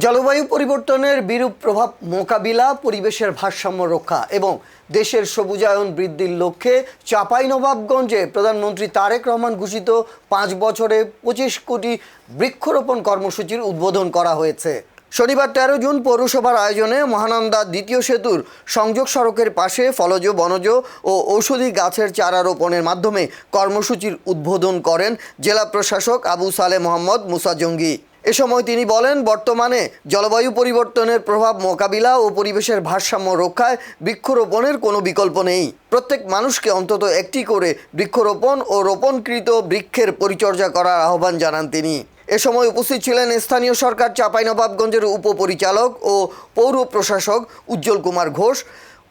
জলবায়ু পরিবর্তনের বিরূপ প্রভাব মোকাবিলা, পরিবেশের ভারসাম্য রক্ষা এবং দেশের সবুজায়ন বৃদ্ধির লক্ষ্যে চাঁপাইনবাবগঞ্জে প্রধানমন্ত্রী তারেক রহমান ঘোষিত ৫ বছরে ২৫ কোটি বৃক্ষরোপণ কর্মসূচির উদ্বোধন করা হয়েছে। শনিবার ১৩ জুন পৌরসভার আয়োজনে মহানন্দা দ্বিতীয় সেতুর সংযোগ সড়কের পাশে ফলজ, বনজ ও ঔষধি গাছের চারা রোপণের মাধ্যমে কর্মসূচির উদ্বোধন করেন জেলা প্রশাসক আবু সালেহ মোহাম্মদ মুসা জঙ্গি। এ সময় তিনি বলেন, বর্তমানে জলবায়ু পরিবর্তনের প্রভাব মোকাবিলা ও পরিবেশের ভারসাম্য রক্ষায় বৃক্ষরোপণের কোনো বিকল্প নেই। প্রত্যেক মানুষকে অন্তত একটি করে বৃক্ষরোপণ ও রোপণকৃত বৃক্ষের পরিচর্যা করার আহ্বান জানান তিনি। এ সময় উপস্থিত ছিলেন স্থানীয় সরকার চাঁপাইনবাবগঞ্জের উপপরিচালক ও পৌর প্রশাসক উজ্জ্বল কুমার ঘোষ,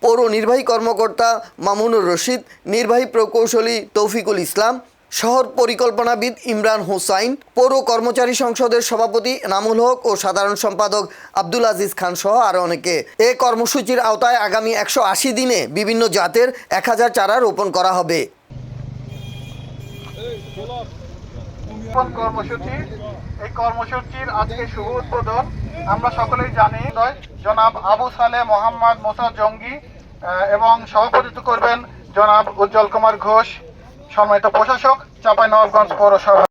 পৌর নির্বাহী কর্মকর্তা মামুনুর রশিদ, নির্বাহী প্রকৌশলী তৌফিকুল ইসলাম, শহর পরিকল্পনাবিদ ইমরান হোসাইন, পৌর কর্মচারী সংসদের সভাপতি এনামুল হক ও সাধারণ সম্পাদক আব্দুল আজিজ খান সহ আরও অনেকে। এ কর্মসূচির আওতায় আগামী ১৮০ দিনে বিভিন্ন জাতের ১,০০০ চারা রোপণ করা হবে। এই কর্মসূচির আজকে শুভ উদ্বোধন আমরা সকলেই জানি জনাব আবু সালেহ মোহাম্মদ মুসা জঙ্গি এবং সভাপতিত্ব করবেন জনাব উজ্জ্বল কুমার ঘোষ, সম্মানিত প্রশাসক চাঁপাইনবাবগঞ্জ পৌরসভা।